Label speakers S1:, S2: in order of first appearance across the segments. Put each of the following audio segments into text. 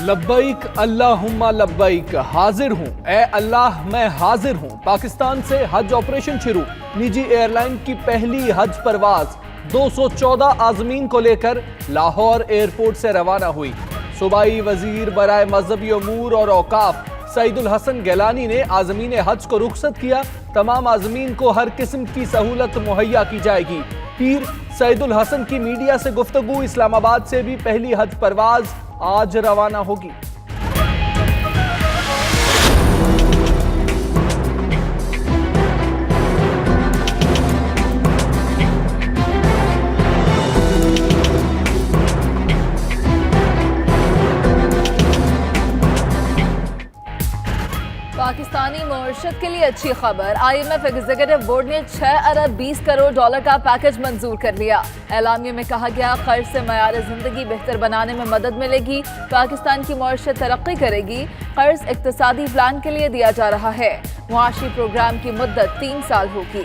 S1: लब्बैक अल्लाहुम्मा लब्बैक, हाजिर हूँ ए अल्लाह मैं हाजिर हूँ। पाकिस्तान से हज ऑपरेशन शुरू। निजी एयरलाइन की पहली हज परवाज 214 आजमीन को लेकर लाहौर एयरपोर्ट से रवाना हुई। सूबाई वजीर बराए मजहबी अमूर और औकाफ सईदुल हसन गैलानी ने आजमीन हज को रुखसत किया। तमाम आजमीन को हर किस्म की सहूलत मुहैया की जाएगी। पीर सईदुल हसन की मीडिया से गुफ्तगू। इस्लामाबाद से भी पहली हज परवाज आज रवाना होगी।
S2: पाकिस्तानी मईशत के लिए अच्छी खबर। IMF एग्जीक्यूटिव बोर्ड ने 6 अरब 20 करोड़ डॉलर का पैकेज मंजूर कर लिया। एलामिया में कहा गया कर्ज से मयार जिंदगी बेहतर बनाने में मदद मिलेगी। पाकिस्तान की मईशत तरक्की करेगी। कर्ज इक्तिसादी प्लान के लिए दिया जा रहा है। मुआशी प्रोग्राम की मुद्दत 3 साल होगी।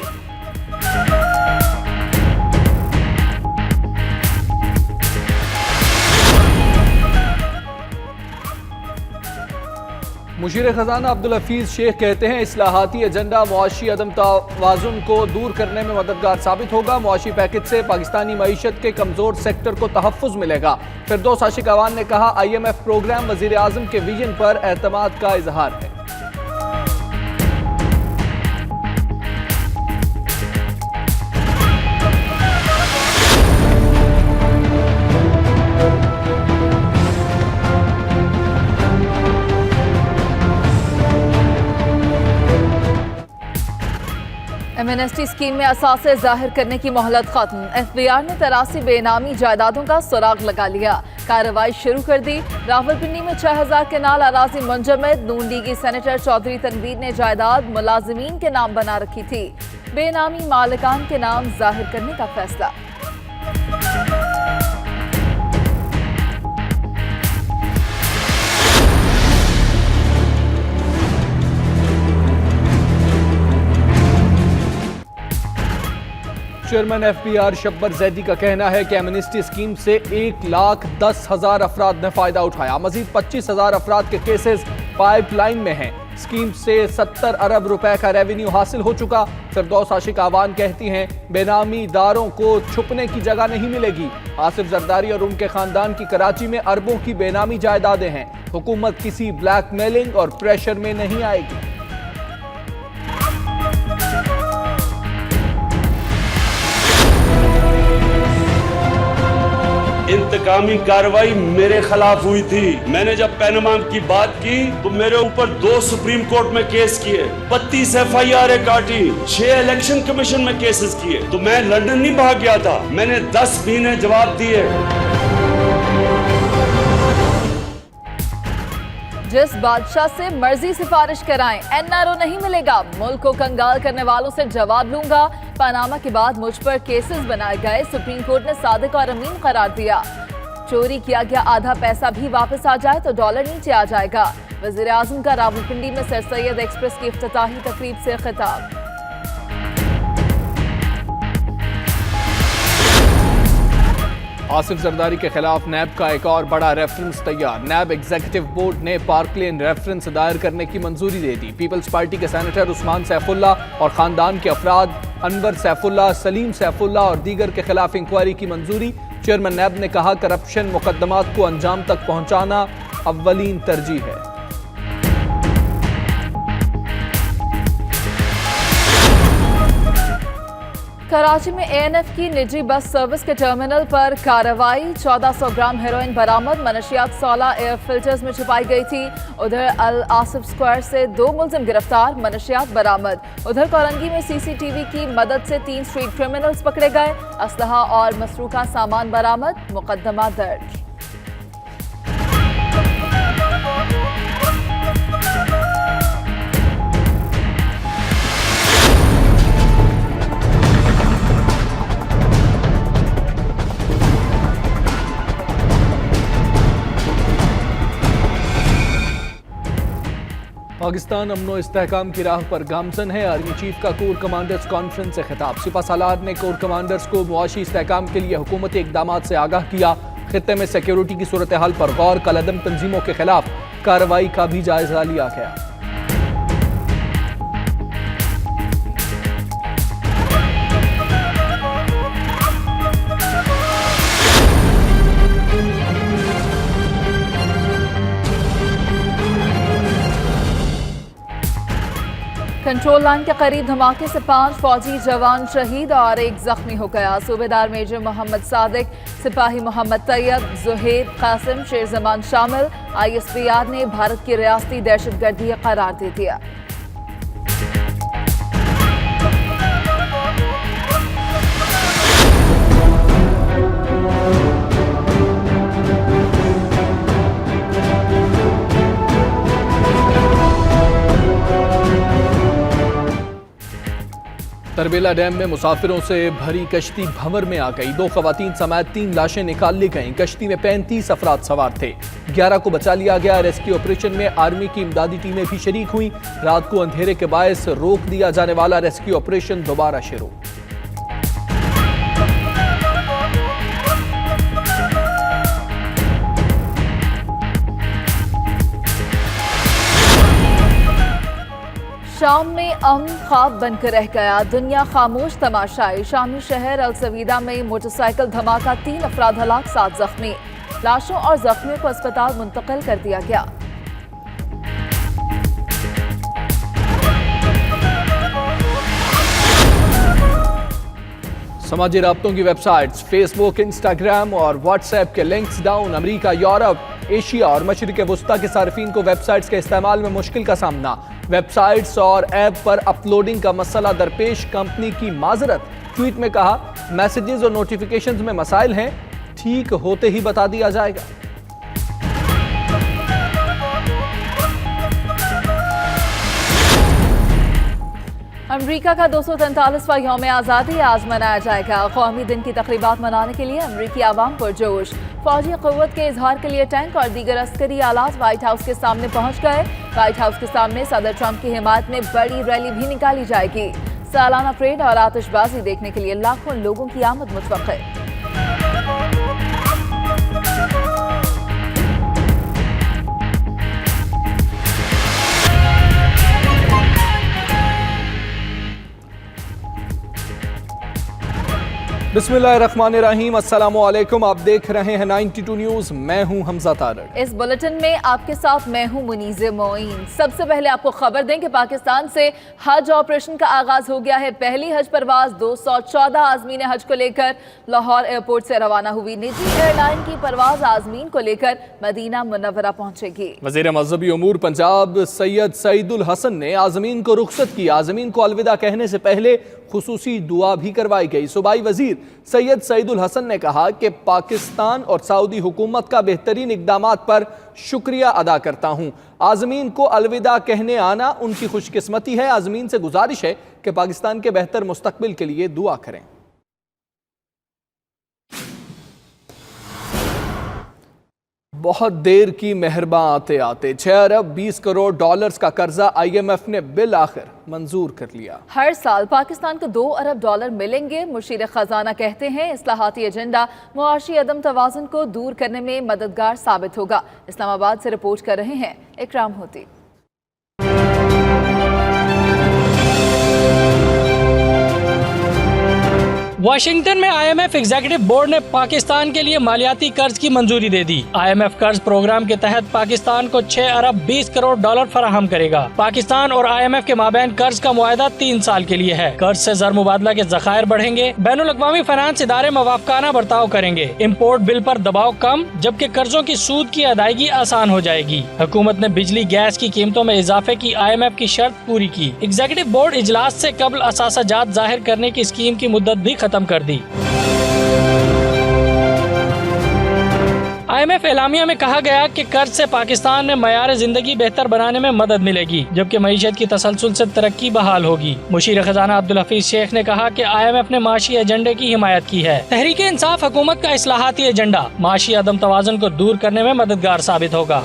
S1: मुशीर खजाना अब्दुल हफीज शेख कहते हैं इस्लाहाती एजेंडा मुआशी अदम तवाज़ुन को दूर करने में मददगार साबित होगा। मुआशी पैकेज से पाकिस्तानी मईशत के कमजोर सेक्टर को तहफ़्फ़ुज़ मिलेगा। फिरदौस आशिक अवान ने कहा IMF प्रोग्राम वज़ीर आज़म के विजन पर एतमाद का इजहार है।
S2: MNST स्कीम में असासे जाहिर करने की मोहलत खत्म। FBR ने 83 बेनामी जायदादों का सुराग लगा लिया। कार्रवाई शुरू कर दी। रावलपिंडी में 6000 केनाल अराजी मुंजमद। नून लीगी सेनेटर चौधरी तनवीर ने जायदाद मुलाजिमीन के नाम बना रखी थी। बेनामी मालिकान के नाम जाहिर करने का फैसला।
S1: चेयरमैन FBR शब्बर जैदी का कहना है कि एमनेस्टी स्कीम से 1,10,000 अफराद ने फायदा उठाया। मजीद 25,000 अफराद के केसेस पाइपलाइन में हैं। स्कीम से 70 अरब रुपए का रेवेन्यू हासिल हो चुका। फिरदौस आशिक आवान कहती हैं बेनामी दारों को छुपने की जगह नहीं मिलेगी। आसिफ जरदारी और उनके खानदान की कराची में अरबों की बेनामी जायदादें हैं। हुकूमत किसी ब्लैकमेलिंग और प्रेशर में नहीं आएगी।
S3: इंतकामी कार्रवाई मेरे खिलाफ हुई थी। मैंने जब पैनमा की बात की तो मेरे ऊपर 2 सुप्रीम कोर्ट में केस किए, 32 FIR काटी, 6 इलेक्शन कमीशन में केसेस किए। तो मैं लंदन नहीं भाग गया था, मैंने 10 महीने जवाब दिए।
S2: जिस बादशाह से मर्जी सिफारिश कराएं, NRO नहीं मिलेगा। मुल्क को कंगाल करने वालों से जवाब लूंगा। पनामा के बाद मुझ पर केसेस बनाए गए। सुप्रीम कोर्ट ने सादिक और अमीन करार दिया। चोरी किया गया आधा पैसा भी वापस आ जाए तो डॉलर नीचे आ जाएगा। वजीर आजम का रावलपिंडी में सर सैयद एक्सप्रेस की इफ्तिताही तकरीब से खिताब।
S1: आसिफ जरदारी के खिलाफ नैब का एक और बड़ा रेफरेंस तैयार। नैब एग्जीक्यूटिव बोर्ड ने पार्कलेन रेफरेंस दायर करने की मंजूरी दे दी। पीपल्स पार्टी के सेनेटर उस्मान सैफुल्ला और खानदान के अफराद अनवर सैफुल्ला, सलीम सैफुल्ला और दीगर के खिलाफ इंक्वायरी की मंजूरी। चेयरमैन नैब ने कहा करप्शन मुकदमात को अंजाम तक पहुंचाना अव्वलीन तरजीह है।
S2: कराची में ANF की निजी बस सर्विस के टर्मिनल पर कार्रवाई। 1400 ग्राम हेरोइन बरामद। मनशियात 16 एयर फिल्टर्स में छुपाई गई थी। उधर अल आसिफ स्क्वायर से 2 मुलजिम गिरफ्तार। मनशियात बरामद। उधर कोरंगी में CCTV की मदद से 3 स्ट्रीट क्रिमिनल्स पकड़े गए। असलहा और मसरूका सामान बरामद। मुकदमा दर्ज।
S1: पाकिस्तान अमनो इस्तेहकाम की राह पर गामजन है। आर्मी चीफ का कोर कमांडर्स कॉन्फ्रेंस से खिताब। सिपा सालार ने कोर कमांडर्स को मुआशी इस्तेहकाम के लिए हुकूमती इकदाम से आगाह किया। खित्ते में सिक्योरिटी की सूरत हाल पर गौर, कलअदम तंजीमों के खिलाफ कार्रवाई का भी जायजा लिया गया।
S2: कंट्रोल लाइन के करीब धमाके से 5 फौजी जवान शहीद और 1 जख्मी हो गया। सूबेदार मेजर मोहम्मद सादिक, सिपाही मोहम्मद तैयब, जुहेब, कासिम, शेर जमान शामिल ISPR ने भारत की रियासती दहशतगर्दी करार दे दिया।
S1: तरबेला डैम में मुसाफिरों से भरी कश्ती भंवर में आ गई। 2 खवातीन समेत 3 लाशें निकाल ली गईं। कश्ती में 35 अफराद सवार थे। 11 को बचा लिया गया। रेस्क्यू ऑपरेशन में आर्मी की इमदादी टीमें भी शरीक हुई। रात को अंधेरे के बायस रोक दिया जाने वाला रेस्क्यू ऑपरेशन दोबारा शुरू।
S2: शाम में अमन ख्वाब बनकर रह गया। दुनिया खामोश तमाशाई। शामी शहर अल सवीदा में मोटरसाइकिल धमाका, 3 अफराद हलाक, 7 जख्मी। लाशों और जख्मियों को अस्पताल मुंतकिल कर दिया गया।
S1: समाजी राब्तों की वेबसाइट्स फेसबुक, इंस्टाग्राम और व्हाट्सएप के links down. America, Europe, Asia और मशरिक वुस्ता के सार्फिन को वेबसाइट्स के इस्तेमाल में मुश्किल का सामना। वेबसाइट्स और ऐप पर अपलोडिंग का मसला दरपेश, कंपनी की माजरत। ट्वीट में कहा, मैसेजेस और नोटिफिकेशंस में मसाइल हैं, ठीक होते ही बता दिया जाएगा।
S2: अमरीका का 243वां यौम आज़ादी आज मनाया जाएगा। कौमी दिन की तकरीबात मनाने के लिए अमरीकी आवाम पुरजोश। फौजी क़ुव्वत के इजहार के लिए टैंक और दीगर अस्करी आलात व्हाइट हाउस के सामने पहुंच गए। व्हाइट हाउस के सामने सदर ट्रंप की हिमायत में बड़ी रैली भी निकाली जाएगी। सालाना परेड और आतिशबाजी देखने के लिए लाखों लोगों की आमद मुतवक्के।
S1: बिस्मिल्लाहिर्रहमानिर्रहीम, अस्सलामुअलैकुम। आप देख रहे हैं 92 न्यूज़। मैं हूं हमजा तारड़।
S2: इस बुलेटिन में आपके साथ मैं हूं मुनीज़े मोइन। सबसे पहले आपको खबर दें कि पाकिस्तान से हज ऑपरेशन का आगाज हो गया है। पहली हज परवाज 214 आज़मीन हज को लेकर लाहौर एयरपोर्ट से रवाना हुई। निजी एयरलाइन की परवाज आज़मीन को लेकर मदीना मुनव्वरा पहुंचेगी।
S1: वज़ीर मज़हबी उमूर पंजाब सैयद सईदुल हसन ने आज़मीन को रुखसत की। आज़मीन को अलविदा कहने से पहले खुसूसी दुआ भी करवाई गई। सूबाई वजीर सैयद सईदुल हसन ने कहा कि पाकिस्तान और सऊदी हुकूमत का बेहतरीन इकदामात पर शुक्रिया अदा करता हूँ। आज़मीन को अलविदा कहने आना उनकी खुशकिस्मती है। आज़मीन से गुजारिश है कि पाकिस्तान के बेहतर मुस्तकबिल के लिए दुआ करें। बहुत देर की मेहरबान आते आते 6 अरब 20 करोड़ डॉलर्स का कर्जा IMF ने बिल आखिर मंजूर कर लिया।
S2: हर साल पाकिस्तान को 2 अरब डॉलर मिलेंगे। मुशीर खजाना कहते हैं इस्लाहाती एजेंडा मुआशी अदम तवाज़ुन को दूर करने में मददगार साबित होगा। इस्लामाबाद से रिपोर्ट कर रहे हैं इकराम होती।
S4: वाशिंगटन में IMF एग्जीक्यूटिव बोर्ड ने पाकिस्तान के लिए मालियाती कर्ज की मंजूरी दे दी। IMF कर्ज प्रोग्राम के तहत पाकिस्तान को 6 अरब 20 करोड़ डॉलर फराहम करेगा। पाकिस्तान और IMF के माबैन कर्ज का मुआहदा 3 साल के लिए है। कर्ज से ज़र मुबादला के ज़खायर बढ़ेंगे। बैनुल अक़वामी फाइनेंस इदारे मवाफ़क़ाना बर्ताव करेंगे। इम्पोर्ट बिल पर दबाव कम, जबकि कर्जों की सूद की अदायगी आसान हो जाएगी। हुकूमत ने बिजली गैस की कीमतों में इजाफे की IMF की शर्त पूरी की। एग्जीक्यूटिव बोर्ड इजलास से कबल असासाजात जाहिर करने की स्कीम की मुद्दत भी खत्म कर दी। IMF एलामिया में कहा गया कि कर्ज से पाकिस्तान में मयार जिंदगी बेहतर बनाने में मदद मिलेगी, जबकि मईशत की तसलसल से तरक्की बहाल होगी। मुशीर खजाना अब्दुल हफीज शेख ने कहा कि IMF ने माशी एजेंडे की हिमायत की है। तहरीक इंसाफ हुकूमत का इस्लाहाती एजेंडा माशी अदम तवाज़ुन को दूर करने में मददगार साबित होगा।